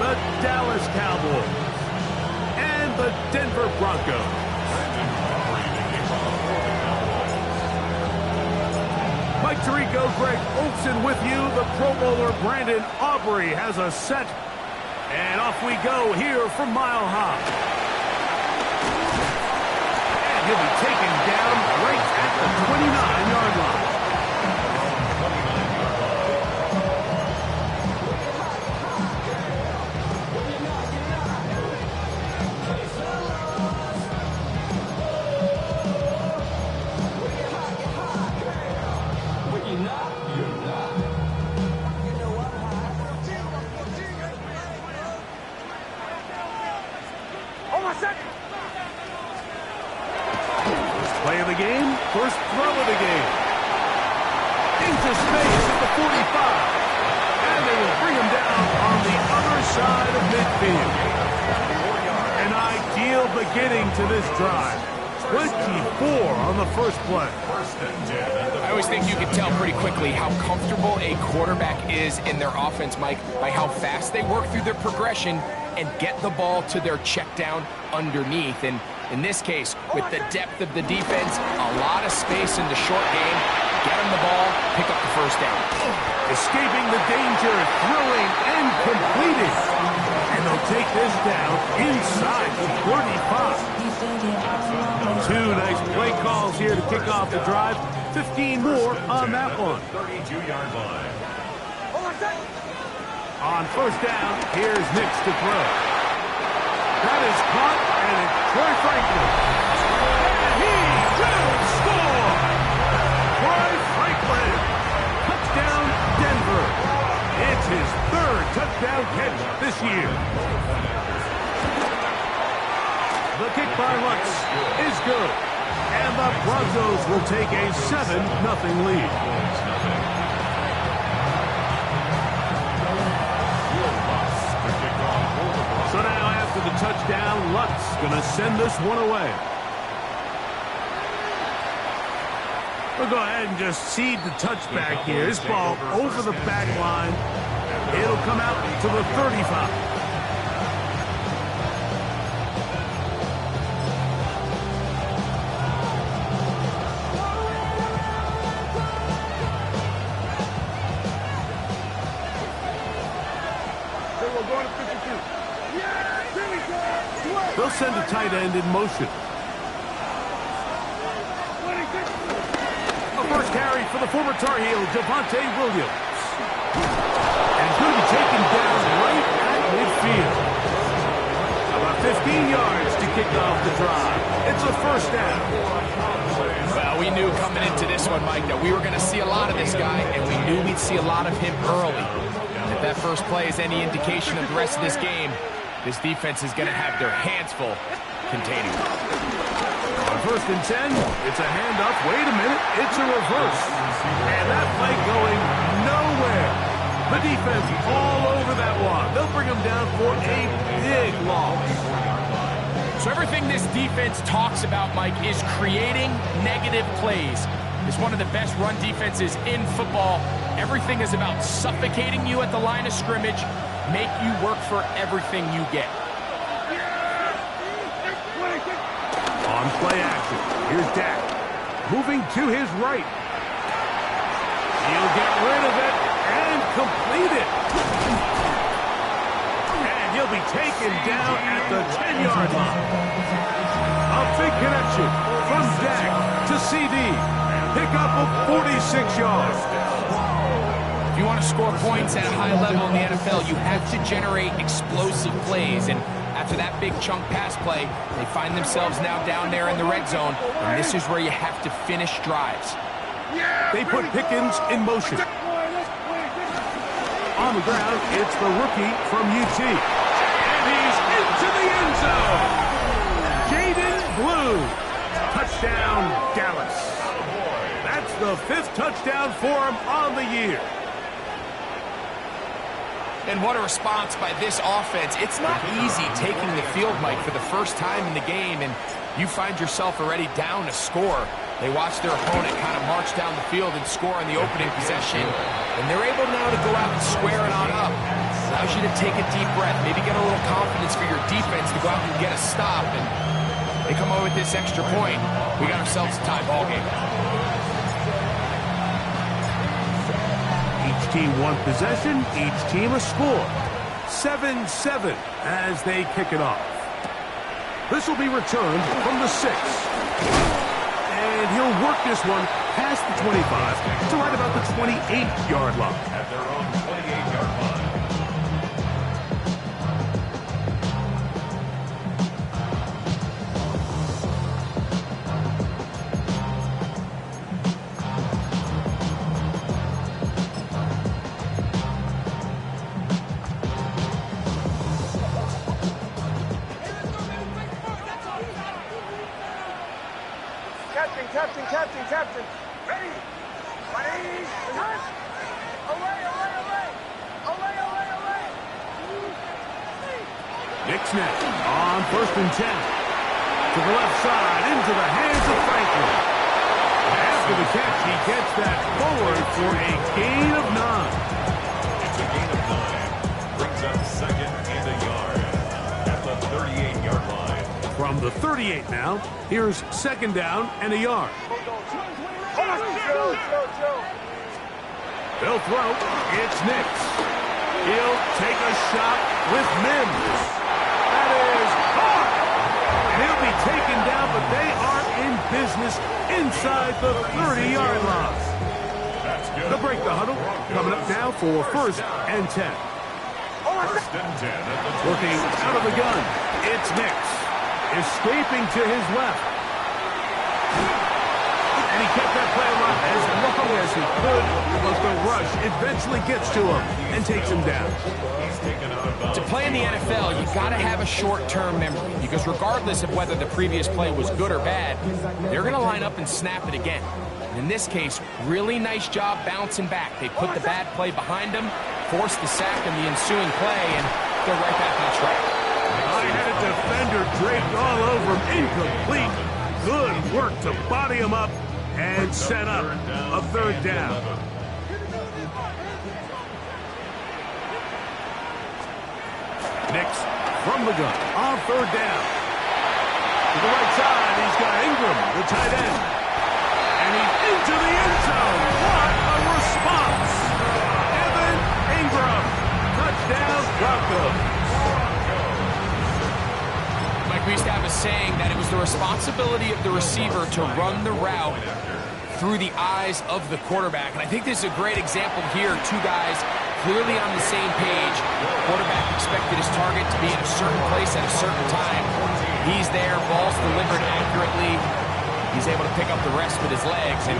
the Dallas Cowboys and the Denver Broncos. Mike Tirico, Greg Olson with you. The Pro Bowler Brandon Aubrey has a set. And off we go here from Mile High. And he'll be taken down right at the 29-yard line. Play of the game, first throw of the game. Into space at the 45. And they will bring him down on the other side of midfield. An ideal beginning to this drive. 24 on the first play. I always think you can tell pretty quickly how comfortable a quarterback is in their offense, Mike, by how fast they work through their progression and get the ball to their check down underneath. And in this case, with the depth of the defense, a lot of space in the short game, get them the ball, pick up the first down. Escaping the danger, throwing and completing. And they'll take this down inside the 35. Two nice play calls here to kick off the drive. 15 more on that one. 32-yard line. On first down, here's Nix to throw. That is caught, and it's Troy Franklin. And he will score! Troy Franklin! Touchdown, Denver. It's his third touchdown catch this year. The kick by Lutz is good. And the Broncos will take a 7-0 lead. So now after the touchdown, Lutz going to send this one away. We'll go ahead and just cede the touchback here. This ball over the back line. It'll come out to the 35. They'll send a tight end in motion. A first carry for the former Tar Heel, Javonte Williams. And he's going to be taken down right at midfield. About 15 yards to kick off the drive. It's a first down. Well, we knew coming into this one, Mike, that we were going to see a lot of this guy, and we knew we'd see a lot of him early. And if that first play is any indication of the rest of this game, this defense is going to have their hands full containing him. On first and 10, it's a handoff. Wait a minute, it's a reverse. And that play going nowhere. The defense all over that one. They'll bring him down for a big loss. So everything this defense talks about, Mike, is creating negative plays. It's one of the best run defenses in football. Everything is about suffocating you at the line of scrimmage, make you work for everything you get. On play action, here's Dak. Moving to his right. He'll get rid of it and complete it. And he'll be taken down at the 10-yard line. A big connection from Dak to CD. Pickup of 46 yards. If you want to score points at a high level in the NFL, you have to generate explosive plays. And after that big chunk pass play, they find themselves now down there in the red zone. And this is where you have to finish drives. They put Pickens in motion. On the ground, it's the rookie from UT. And he's into the end zone. Jaden Blue. Touchdown, Dallas. That's the 5th touchdown for him on the year. And what a response by this offense. It's not easy taking the field, Mike, for the first time in the game, and you find yourself already down a score. They watch their opponent kind of march down the field and score on the opening possession, and they're able now to go out and square it on up. allows you to take a deep breath, maybe get a little confidence for your defense to go out and get a stop, and they come over with this extra point. We got ourselves a tie ball game. Each team one possession, each team a score. 7-7 as they kick it off. This will be returned from the 6. And he'll work this one past the 25 to right about the 28-yard line. At their own 28-yard line. Captain. Ready. Ready. Turn. Away. Nick's net on 1st and 10. To the left side, into the hands of Franklin. After the catch, he gets that forward for a gain of 9. It's a gain of 9. Brings up 2nd and a yard at the 38-yard line. From the 38 now, here's 2nd down and a yard. They'll throw. It's Nix. He'll take a shot with Mims. That is hard. And he'll be taken down, but they are in business inside the 30-yard line. They'll break the huddle. Coming up now for 1st and 10. 1st and 10 at the 26. Working out of the gun. It's Nix. Escaping to his left. And he kept that play alive as long as he could, but the rush eventually gets to him and takes him down. To play in the NFL, you've got to have a short-term memory, because regardless of whether the previous play was good or bad, they're going to line up and snap it again. And in this case, really nice job bouncing back. They put the bad play behind them, forced the sack in the ensuing play, and they're right back on track. I had a defender draped all over him, incomplete. Good work to body him up and set up a 3rd down. Nix from the gun on 3rd down. To the right side, he's got Ingram, the tight end. And he's into the end zone. What a response. Evan Ingram. Touchdown, Broncos. Mike, we used to have a saying that it was the responsibility of the receiver to run the route through the eyes of the quarterback. And I think this is a great example here. Two guys clearly on the same page. Quarterback expected his target to be in a certain place at a certain time. He's there, ball's delivered accurately. He's able to pick up the rest with his legs, and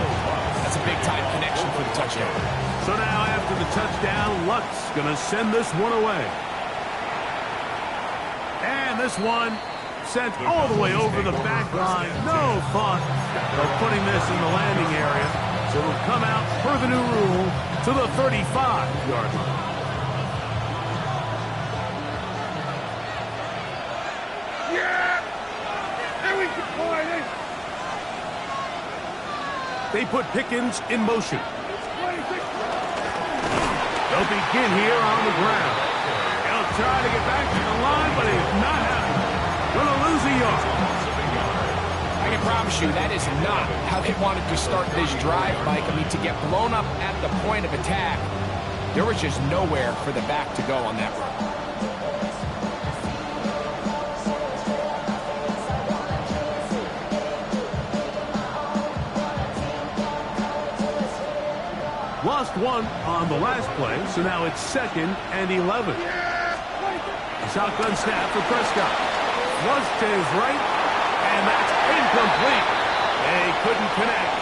that's a big-time connection for the touchdown. So now after the touchdown, Luck's going to send this one away. And this one sent all the way over the back line. No thought of putting this in the landing area. So it'll come out per the new rule to the 35-yard line. Yeah! There we go, boy. They put Pickens in motion. They'll begin here on the ground. They'll try to get back to the line, but it's not happening. Going to lose a yard. I can promise you that is not how they wanted to start this drive, Mike. I mean, to get blown up at the point of attack, there was just nowhere for the back to go on that run. Lost one on the last play, so now it's 2nd and 11. A shotgun snap for Prescott. Flush to his right, and that's incomplete. They couldn't connect,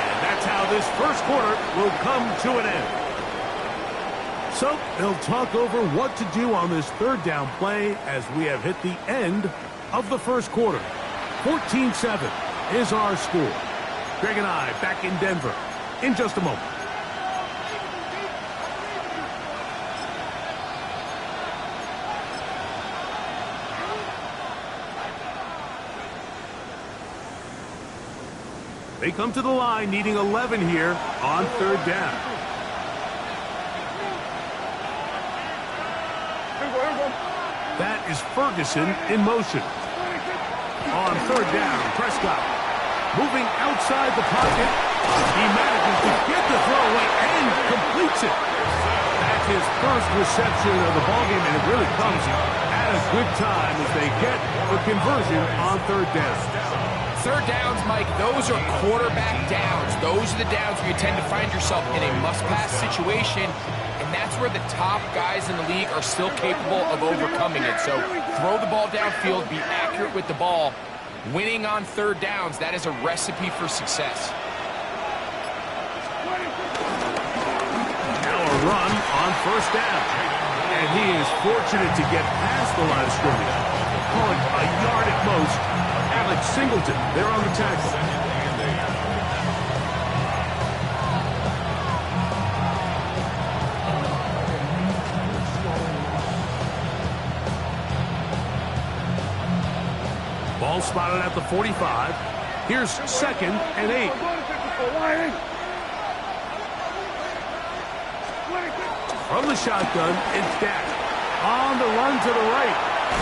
and that's how this first quarter will come to an end. So they'll talk over what to do on this 3rd down play as we have hit the end of the first quarter. 14-7 is our score. Greg and I back in Denver in just a moment. They come to the line needing 11 here on 3rd down. That is Ferguson in motion. On third down, Prescott moving outside the pocket. He manages to get the throw away and completes it. That's his first reception of the ballgame, and it really comes at a good time as they get the conversion on third down. Third downs, Mike, those are quarterback downs. Those are the downs where you tend to find yourself in a must-pass situation, and that's where the top guys in the league are still capable of overcoming it. So throw the ball downfield, be accurate with the ball. Winning on third downs, that is a recipe for success. Now a run on first down. And he is fortunate to get past the line of scrimmage. Call it a yard at most. Alex Singleton, they're on the tackle. Ball spotted at the 45. Here's 2nd and 8. From the shotgun, it's Dak. On the run to the right.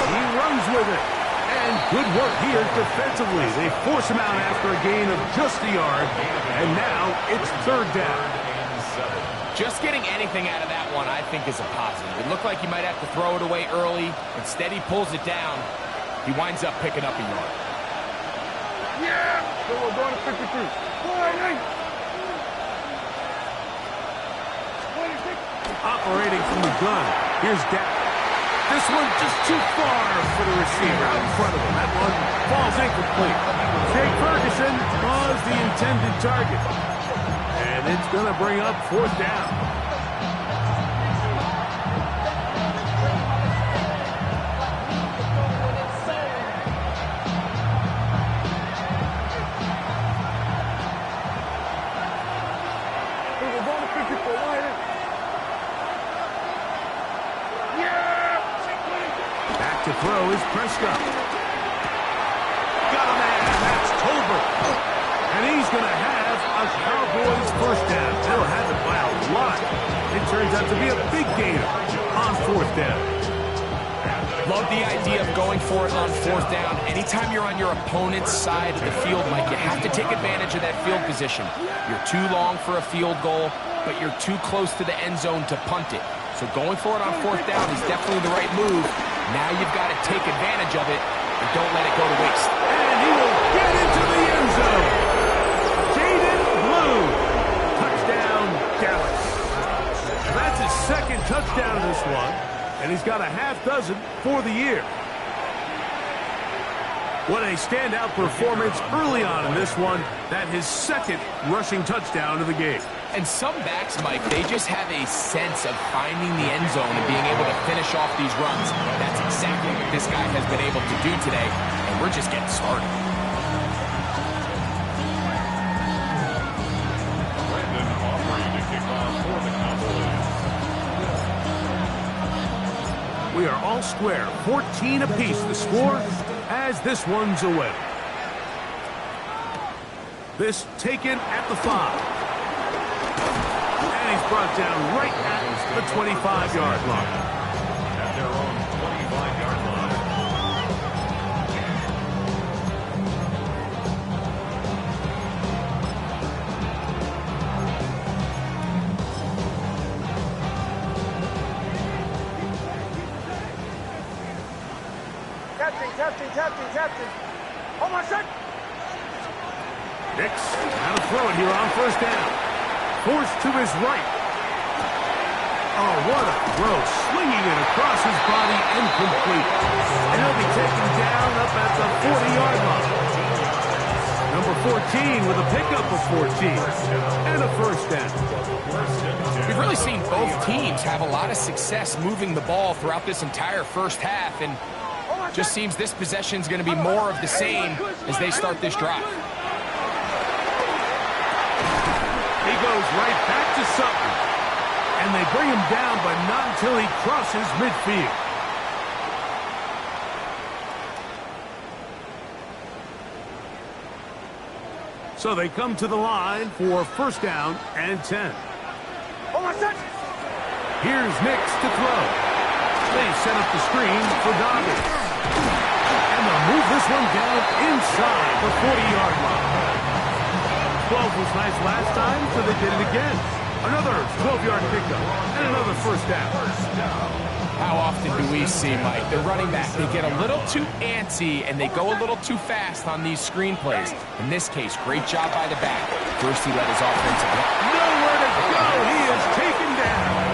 He runs with it. And good work here defensively. They force him out after a gain of just a yard. And now it's third down. Just getting anything out of that one, I think, is a positive. It looked like he might have to throw it away early. Instead, he pulls it down. He winds up picking up a yard. Yeah! So we're going to 53. Operating from the gun. Here's Dak. This one just too far for the receiver out in front of him. That one falls incomplete. Jake Ferguson was the intended target. And it's going to bring up fourth down. To throw is Prescott. Got a man, that's Tolbert. And he's going to have a Cowboys first down. They'll have it by a lot. It turns out to be a big gainer on fourth down. Love the idea of going for it on fourth down. Anytime you're on your opponent's side of the field, Mike, you have to take advantage of that field position. You're too long for a field goal, but you're too close to the end zone to punt it. So going for it on fourth down is definitely the right move. Now you've got to take advantage of it and don't let it go to waste. And he will get into the end zone. Jaden Blue. Touchdown, Dallas. That's his second touchdown in this one, and he's got a half dozen for the year. What a standout performance early on in this one. That his second rushing touchdown of the game. And some backs, Mike, they just have a sense of finding the end zone and being able to finish off these runs. That's exactly what this guy has been able to do today, and we're just getting started. Brandon offering to kick off for the Cowboys. We are all square, 14 apiece the score as this one's away. This taken at the 5. And he's brought down right at the 25-yard line. At their own 25-yard line. Captain. Hold on a sec. Nix, how to throw it here on first down. Forced to his right. Oh, what a throw. Swinging it across his body, incomplete. And he'll be taken down up at the 40-yard line. Number 14 with a pickup of 14. And a first down. We've really seen both teams have a lot of success moving the ball throughout this entire first half, and just seems this possession is going to be more of the same as they start this drive. He goes right back to Sutton. And they bring him down, but not until he crosses midfield. So they come to the line for first down and 10. Hold on a sec. Here's Nix to throw. They set up the screen for Dobbins. And they'll move this one down inside the 40-yard line. 12 was nice last time, so they did it again. Another 12-yard pickup and another first down. How often do we see, Mike, the running back, they get a little too antsy and they go a little too fast on these screen plays. In this case, great job by the back. First, he let his offensive line. Nowhere to go. He is taken down.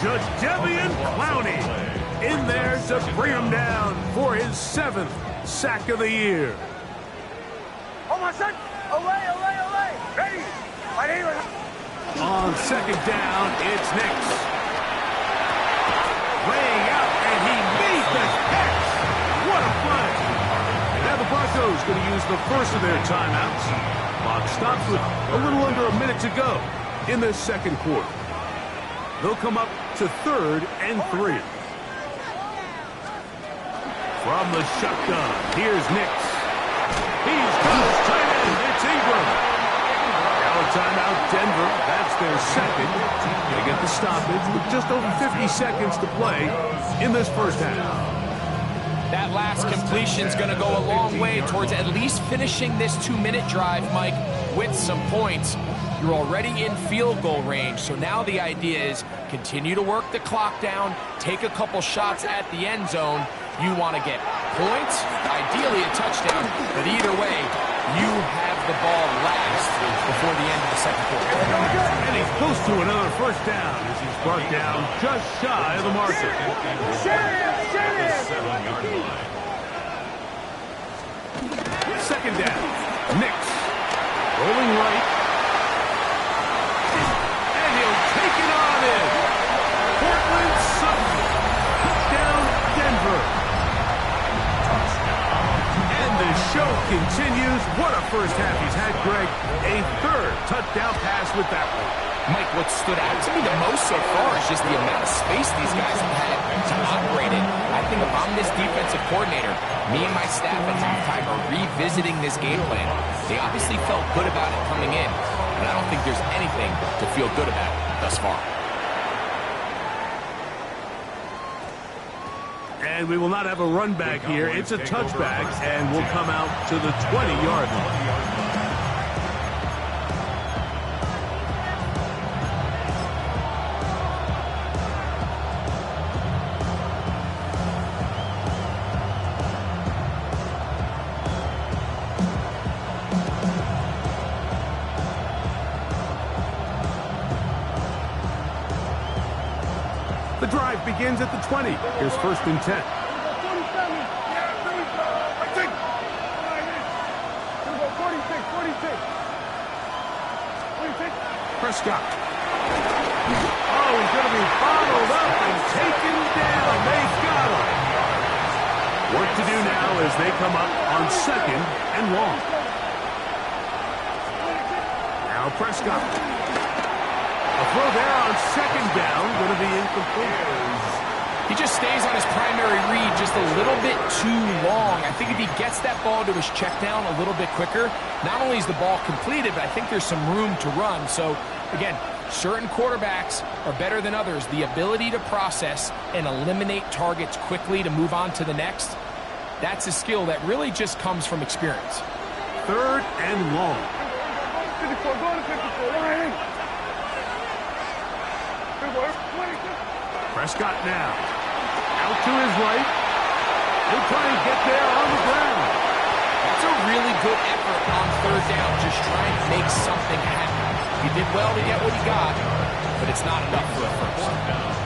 Judge Devian Clowney in there to bring him down for his 7th sack of the year. Oh, my son. Away. Ready. On second down, it's Nix. Laying out, and he made the catch. What a play. Now the Broncos going to use the first of their timeouts. Clock stops with a little under a minute to go in the second quarter. They'll come up to 3rd and 3. From the shotgun, here's Nix. He's got his tight end. It's Ingram. Now a timeout, Denver. That's their second. They get the stoppage with just over 50 seconds to play in this first half. That last completion's going to go a long way towards at least finishing this 2-minute drive, Mike, with some points. You're already in field goal range, so now the idea is continue to work the clock down, take a couple shots at the end zone. You want to get points, ideally a touchdown, but either way, you have the ball last before the end of the second quarter. And he's close to another first down as he's brought down just shy of the marker. Second down, Nix rolling right. And he'll take it on in. Portland Sutton. Touchdown, Denver. And the show continues. What a first half he's had, Greg. A 3rd touchdown pass with that one. Mike, what stood out to me the most so far is just the amount of space these guys have had to operate in. I think if I'm this defensive coordinator, me and my staff at halftime are revisiting this game plan. They obviously felt good about it coming in, but I don't think there's anything to feel good about thus far. And we will not have a run back here. It's a touchback, and we'll come out to the 20-yard line. The drive begins at the 20. Here's 1st and 10. Prescott. Oh, he's going to be bottled up and taken down. They've got him. Work to do now as they come up on 2nd and long. Now Prescott. A throw there on 2nd down, going to be incomplete. He just stays on his primary read just a little bit too long. I think if he gets that ball to his check down a little bit quicker, not only is the ball completed, but I think there's some room to run. So, again, certain quarterbacks are better than others. The ability to process and eliminate targets quickly to move on to the next, that's a skill that really just comes from experience. 3rd and long. 54, go to 54. Prescott now. Out to his right. He'll try and get there on the ground. That's a really good effort on 3rd down, just trying to make something happen. He did well to get what he got, but it's not enough for a first.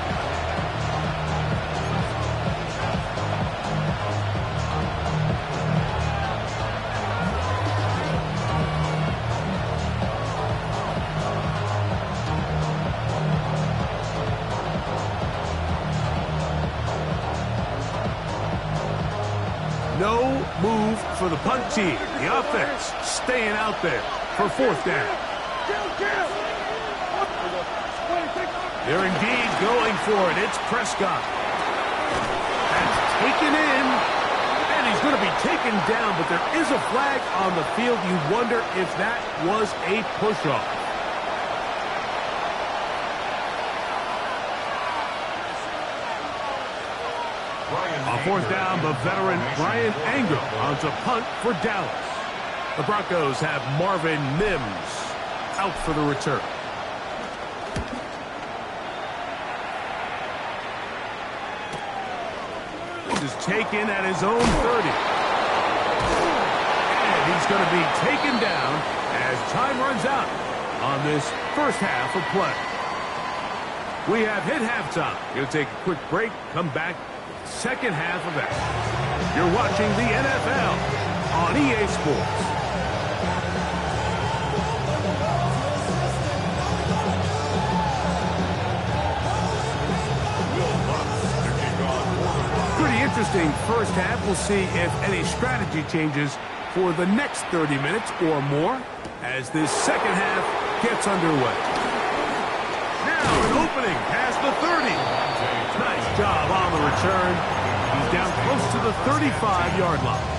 No move for the punt team. The offense staying out there for 4th down. They're indeed going for it. It's Prescott. That's taken in. And he's going to be taken down, but there is a flag on the field. You wonder if that was a push-off. On fourth down, the veteran Brian Anger on to punt for Dallas. The Broncos have Marvin Mims out for the return. Is taken at his own 30. And he's going to be taken down as time runs out on this first half of play. We have hit halftime. Going to take a quick break, come back, second half of action. You're watching the NFL on EA Sports. Pretty interesting first half. We'll see if any strategy changes for the next 30 minutes or more as this second half gets underway. Now an opening past the 30. Nice job on the return. He's down close to the 35-yard line.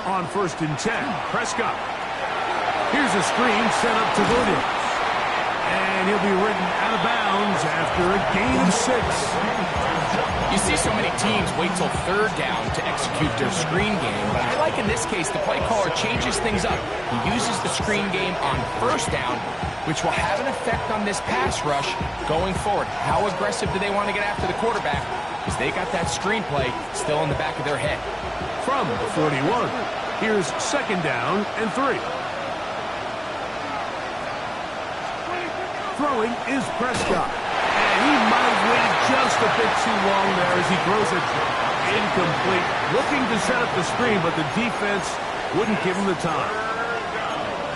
On 1st and 10, Prescott. Here's a screen sent up to Williams. And he'll be ridden out of bounds after a gain of 6. You see so many teams wait till third down to execute their screen game, but I like in this case the play caller changes things up. He uses the screen game on first down, which will have an effect on this pass rush going forward. How aggressive do they want to get after the quarterback? Because they got that screenplay still in the back of their head. From the 41, here's second down and 3. Throwing is Prescott. And he might have waited just a bit too long there as he throws it incomplete. Looking to set up the screen, but the defense wouldn't give him the time.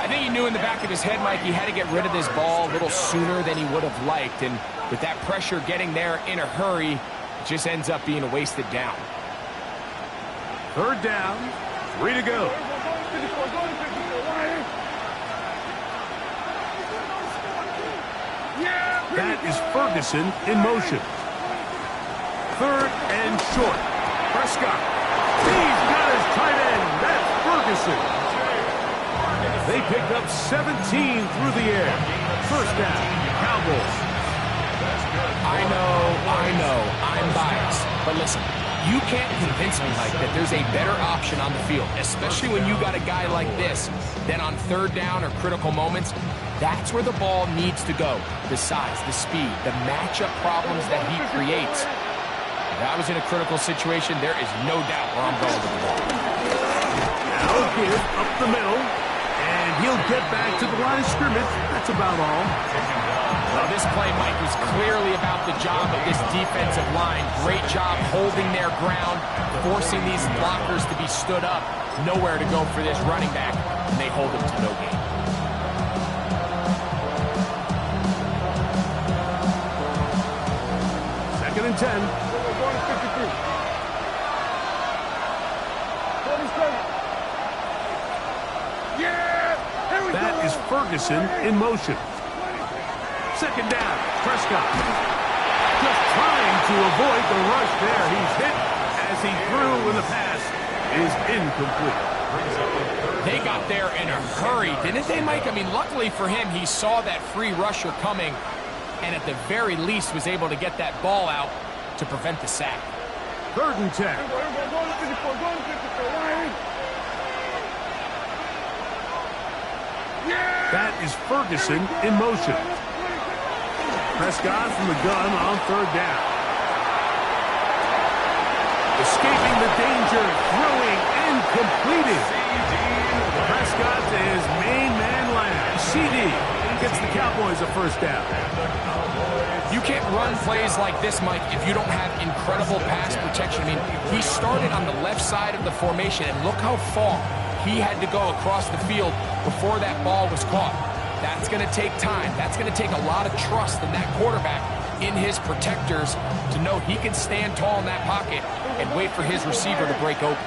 I think he knew in the back of his head, Mike, he had to get rid of this ball a little sooner than he would have liked. And with that pressure getting there in a hurry, it just ends up being a wasted down. Third down, 3 to go. That is Ferguson in motion. Third and short. Prescott. He's got his tight end. That's Ferguson. They pick up 17 through the air. First down, Cowboys. I know, I'm biased. But listen, you can't convince me, Mike, that there's a better option on the field, especially when you got a guy like this, than on third down or critical moments. That's where the ball needs to go. The size, the speed, the matchup problems that he creates. If I was in a critical situation, there is no doubt where I'm going with the ball. Now give up the middle, and he'll get back to the line of scrimmage. That's about all. Well, this play, Mike, was clearly about the job of this defensive line. Great job holding their ground, forcing these blockers to be stood up. Nowhere to go for this running back, and they hold him to no gain. Second and 10. That is Ferguson in motion. Second down, Prescott. Just trying to avoid the rush there. He's hit as he threw when the pass is incomplete. They got there in a hurry, didn't they, Mike? I mean, luckily for him, he saw that free rusher coming and at the very least was able to get that ball out to prevent the sack. Third and 10. That is Ferguson in motion. Prescott from the gun on third down. Escaping the danger, throwing and completing. Prescott to his main man last. CD gets the Cowboys a first down. You can't run plays like this, Mike, if you don't have incredible pass protection. I mean, he started on the left side of the formation, and look how far he had to go across the field before that ball was caught. That's going to take time. That's going to take a lot of trust in that quarterback in his protectors to know he can stand tall in that pocket and wait for his receiver to break open.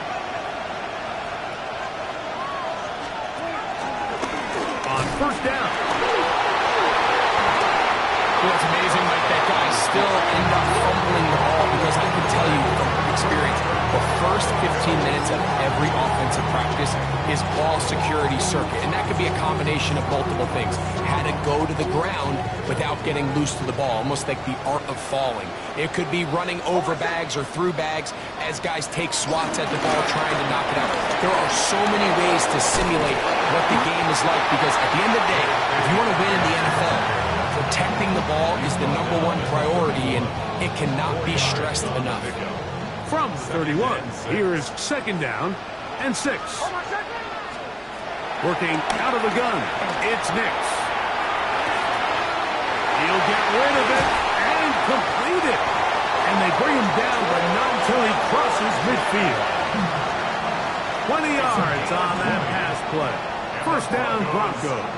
On first down. It's amazing, Mike, that guys still end up fumbling the ball because I can tell you from experience, the first 15 minutes of every offensive practice is ball security circuit, and that could be a combination of multiple things. How to go to the ground without getting loose to the ball, almost like the art of falling. It could be running over bags or through bags as guys take swats at the ball trying to knock it out. There are so many ways to simulate what the game is like because at the end of the day, if you want to win in the NFL, protecting the ball is the #1 priority, and it cannot be stressed enough. From 31, here is second down and 6. Working out of the gun, it's Nix. He'll get rid of it and complete it. And they bring him down, but not until he crosses midfield. 20 yards on that pass play. First down, Broncos.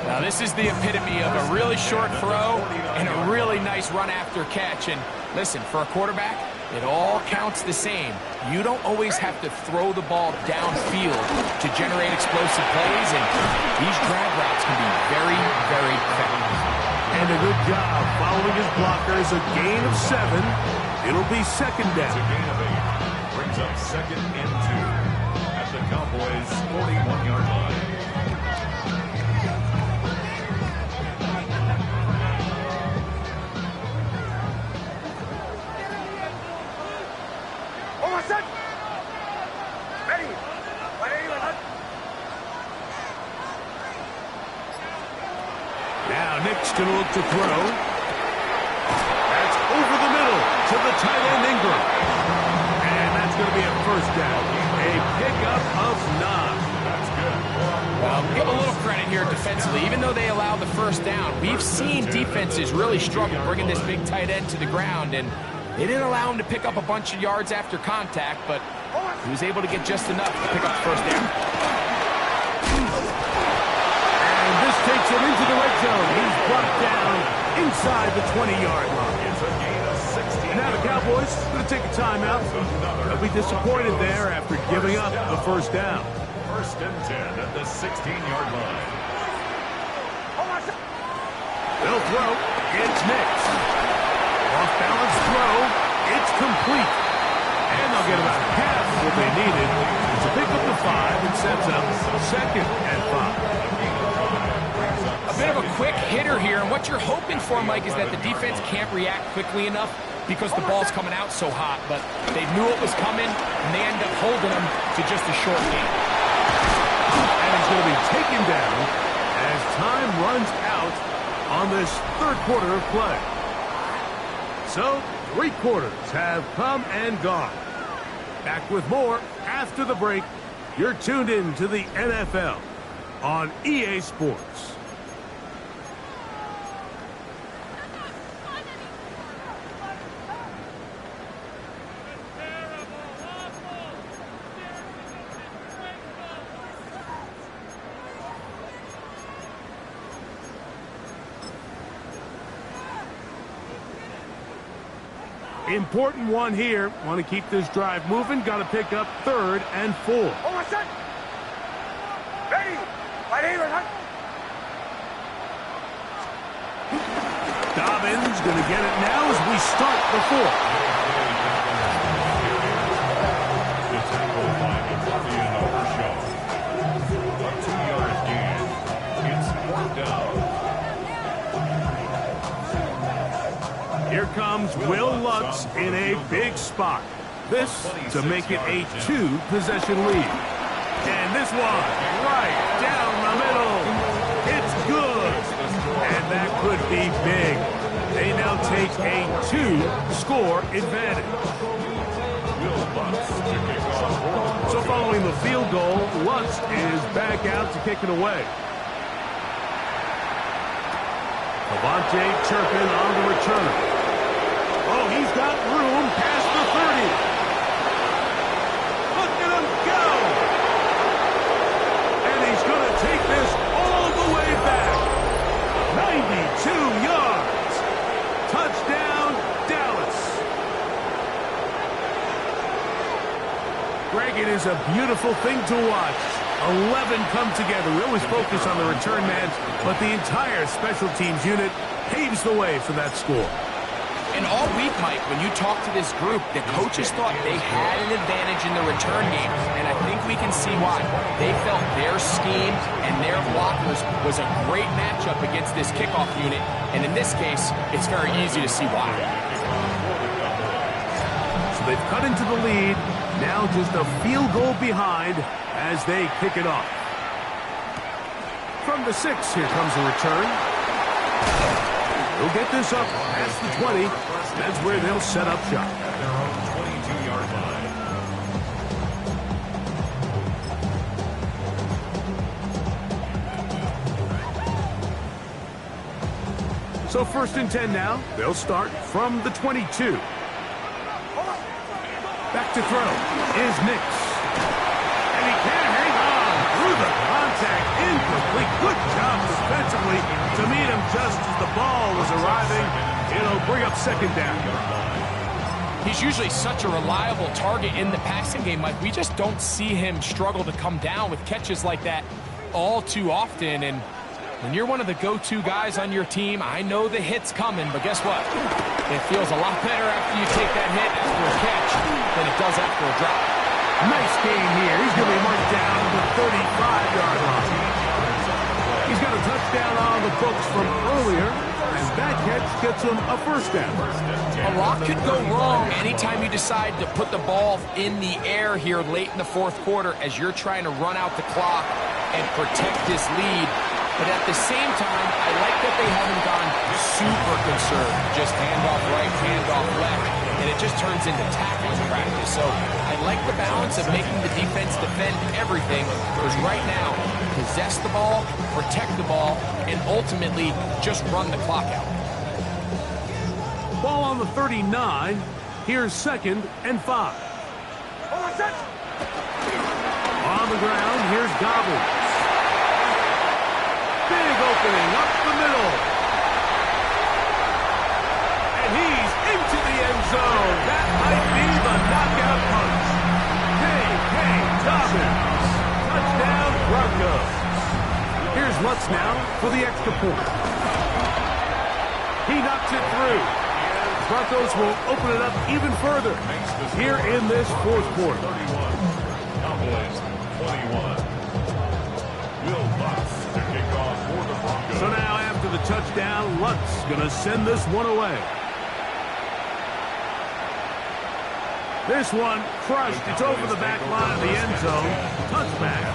Now this is the epitome of a really short throw and a really nice run after catch. And listen, for a quarterback, it all counts the same. You don't always have to throw the ball downfield to generate explosive plays, and these drag routes can be very, very effective. And a good job following his blockers, a gain of 7. It'll be second down. It's a gain of 8. Brings up second and 2 at the Cowboys' 41-yard line. Now Nick's going to look to throw. That's over the middle to the tight end Ingram. And that's going to be a first down. A pickup of 9. That's good. Well, give a little credit here defensively. Even though they allowed the first down, we've seen defenses really struggle bringing this big tight end to the ground, and they didn't allow him to pick up a bunch of yards after contact, but he was able to get just enough to pick up the first down. And this takes him into the red zone. He's brought down inside the 20-yard line. It's a gain of 16. And now the Cowboys going to take a timeout. They'll be disappointed there after giving up the first down. First and 10 at the 16-yard line. They'll throw. It's Nix. Off-balance throw. It's complete. And they'll get about half what they needed to pick up the 5 and sets up second and 5. A bit of a quick hitter here, and what you're hoping for, Mike, is that the defense can't react quickly enough because the ball's coming out so hot, but they knew it was coming, and they end up holding them to just a short game. And he's going to be taken down as time runs out on this third quarter of play. So, 3 quarters have come and gone. Back with more after the break. You're tuned in to the NFL on EA Sports. Important one here. Want to keep this drive moving. Got to pick up 3rd and 4. Ready. Dobbins going to get it now as we start the 4th. The tackle by the Guardian overshot. A 2-yard gain. It's 4th down. Here comes Will Lutz in a big spot. This to make it a 2-possession lead. And this one right down the middle. It's good. And that could be big. They now take a 2-score advantage. Will Lutz to kick off. So following the field goal, Lutz is back out to kick it away. Devontae Turpin on the return. Oh, he's got room past the 30. Look at him go. And he's going to take this all the way back. 92 yards. Greg, it is a beautiful thing to watch. 11 come together. We always focus on the return man, but the entire special teams unit paves the way for that score. And all week, Mike, when you talk to this group, the coaches thought they had an advantage in the return game, and I think we can see why. They felt their scheme and their blockers was a great matchup against this kickoff unit, and in this case, it's very easy to see why. So they've cut into the lead, now just a field goal behind as they kick it off. From the 6, here comes a return. They'll get this up past the 20. That's where they'll set up shop. At their own 22-yard line. So 1st and 10 now. They'll start from the 22. Back to throw is Nix. And he can't hang on through the contact. Incomplete. Good job defensively to meet him just as the ball was arriving. It'll bring up 2nd down. He's usually such a reliable target in the passing game, Mike. We just don't see him struggle to come down with catches like that all too often. And when you're one of the go-to guys on your team, I know the hit's coming, but guess what? It feels a lot better after you take that hit after a catch than it does after a drop. Nice game here. He's going to be marked down to the 35-yard line. He's got a touchdown on the books from earlier, and that catch gets him a 1st down. A lot could go wrong anytime you decide to put the ball in the air here late in the 4th quarter as you're trying to run out the clock and protect this lead. But at the same time, I like that they haven't gone super conserved. Just handoff right, handoff left, and it just turns into tackling practice. So I like the balance of making the defense defend everything, because right now, possess the ball, protect the ball, and ultimately just run the clock out. Ball on the 39. Here's 2nd and 5. On the ground, here's Gobbles. Big opening up the middle. And he's into the end zone. That might be the knockout punch. K.K. Dobbins. Touchdown, Broncos. Here's Lutz now for the extra point. He knocks it through. Broncos will open it up even further here in this 4th quarter. 31. Cowboys 21. Will Lutz to kick off for the Broncos. So now after the touchdown, Lutz going to send this one away. This one crushed. It's over the back line of the end zone. Touchback.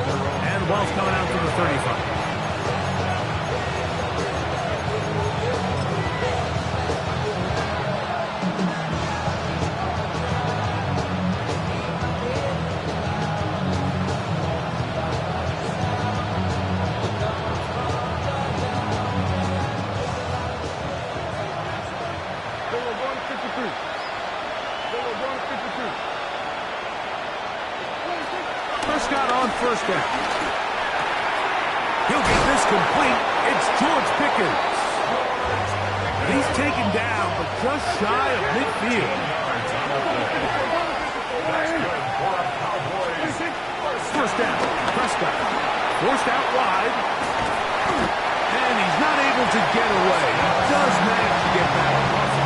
And the ball's coming out to the 35. Prescott on 1st down. He'll get this complete. It's George Pickens. He's taken down, but just shy of midfield. 1st down. Prescott forced out wide. And he's not able to get away. He does manage to get back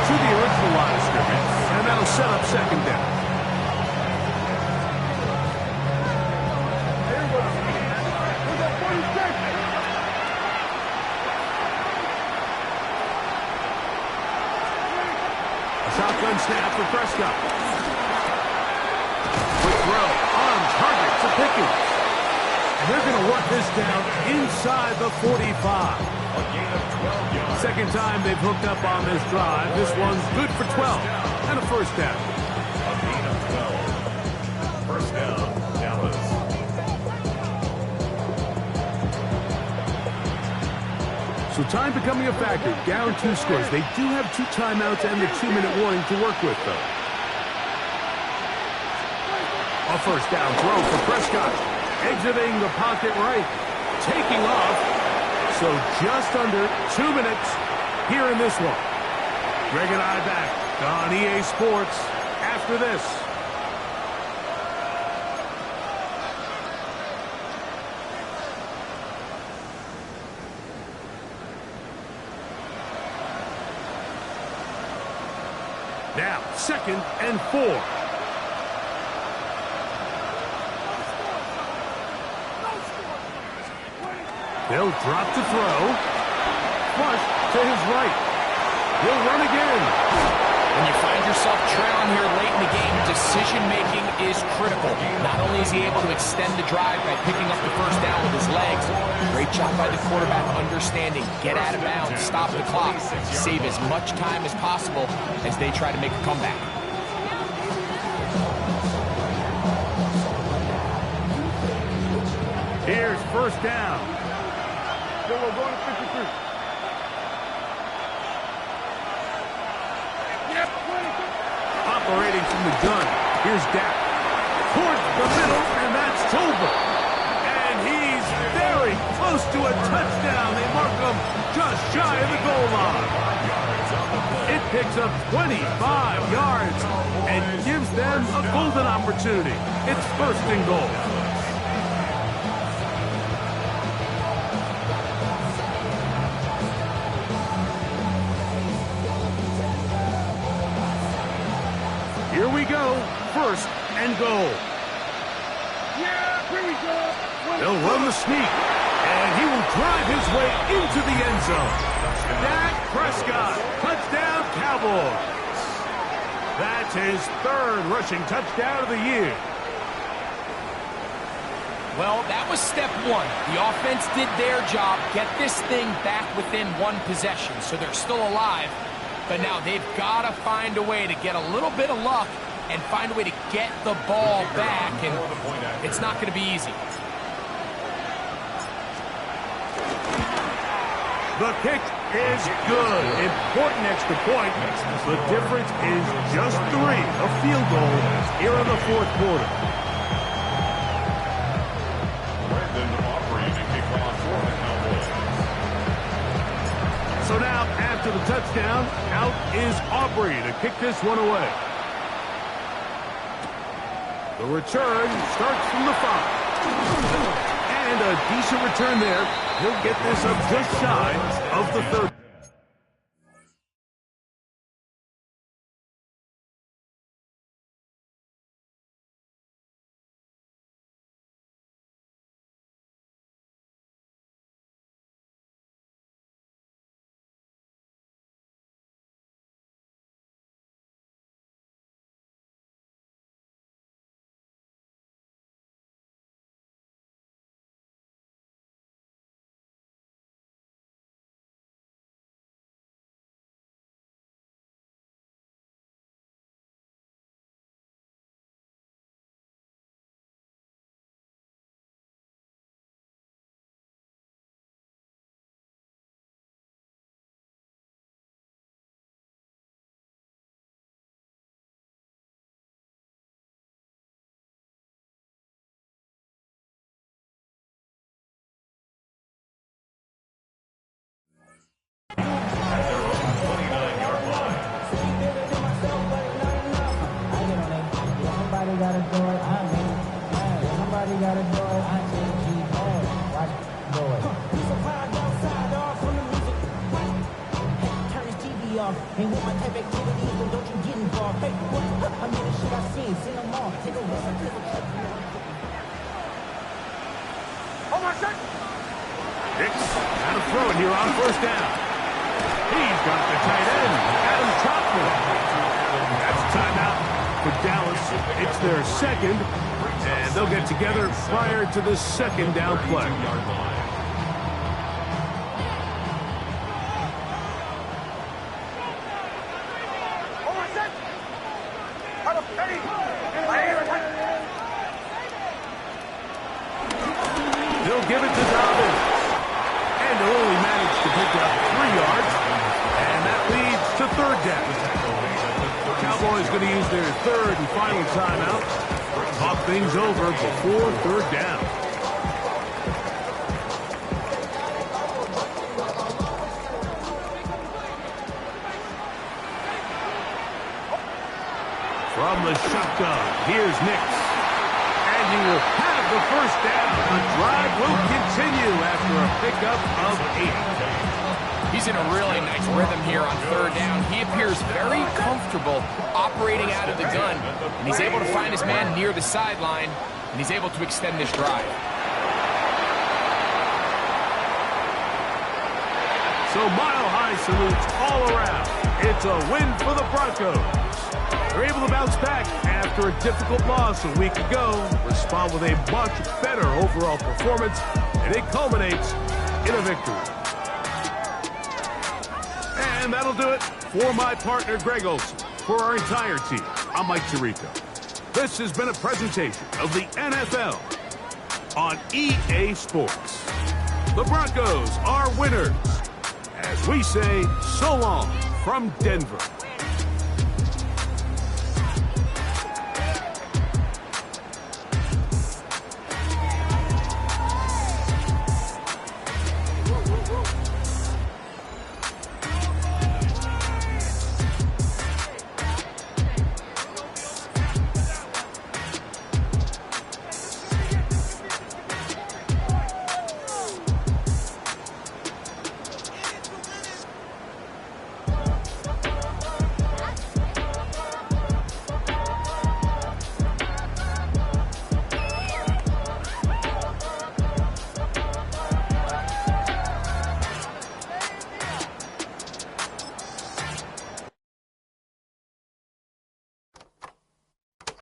to the original line of scrimmage. And that'll set up 2nd down. Shotgun snap for Prescott. Quick throw on target to Pickens. And they're going to work this down inside the 45. A gain of 12 yards. 2nd time they've hooked up on this drive. This one's good for 12 and a 1st down. A gain of 12. 1st down, Dallas. So time becoming a factor. Down 2 scores. They do have 2 timeouts and the 2-minute warning to work with, though. A 1st down throw for Prescott. Exiting the pocket right. Taking off. So just under 2 minutes here in this one. Greg and I back on EA Sports after this. Now, 2nd and 4. They'll drop to throw. Flush to his right. He'll run again. When you find yourself trailing here late in the game, decision-making is critical. Not only is he able to extend the drive by picking up the first down with his legs, great job by the quarterback understanding, get out of bounds, stop the clock, save as much time as possible as they try to make a comeback. Here's 1st down. So we're going to 53. Operating from the gun. Here's Dak. Towards the middle, and that's Tolbert. And he's very close to a touchdown. They mark him just shy of the goal line. It picks up 25 yards and gives them a golden opportunity. It's 1st and goal. Here we go, 1st and goal. Yeah, here we go. They'll run the sneak, and he will drive his way into the end zone. Dak Prescott, touchdown Cowboys. That's his 3rd rushing touchdown of the year. Well, that was step 1. The offense did their job, get this thing back within 1 possession, so they're still alive. But now they've got to find a way to get a little bit of luck and find a way to get the ball back, and it's not going to be easy. The kick is good. Important extra point. The difference is just 3. A field goal here in the 4th quarter. So now, after the touchdown, out is Aubrey to kick this one away. The return starts from the 5. And a decent return there. He'll get this up just shy of the 30. Ain't want my type activity, but don't you get involved. Hey, what? I mean, the shit I seen them all. Take a listen. Hold on, shot. Hicks out of throwing here on 1st down. He's got the tight end, Adam Troutman. That's a timeout for Dallas. It's their 2nd, and they'll get together prior to the 2nd down play. They'll give it to Dobbins. And they'll only manage to pick up 3 yards. And that leads to 3rd down. The Cowboys going to use their 3rd and final timeout. Talk things over before 3rd down. From the shotgun, here's Nix. And he will have the 1st down. The drive will continue after a pickup of 8. He's He's in a really nice rhythm here on third down. He appears very comfortable operating out of the gun, and he's able to find his man near the sideline, and he's able to extend this drive. So mile-high salutes all around. It's a win for the Broncos. They're able to bounce back after a difficult loss a week ago, respond with a much better overall performance, and it culminates in a victory. And that'll do it for my partner, Greg Olson. For our entire team, I'm Mike Tirico. This has been a presentation of the NFL on EA Sports. The Broncos are winners. As we say, so long from Denver.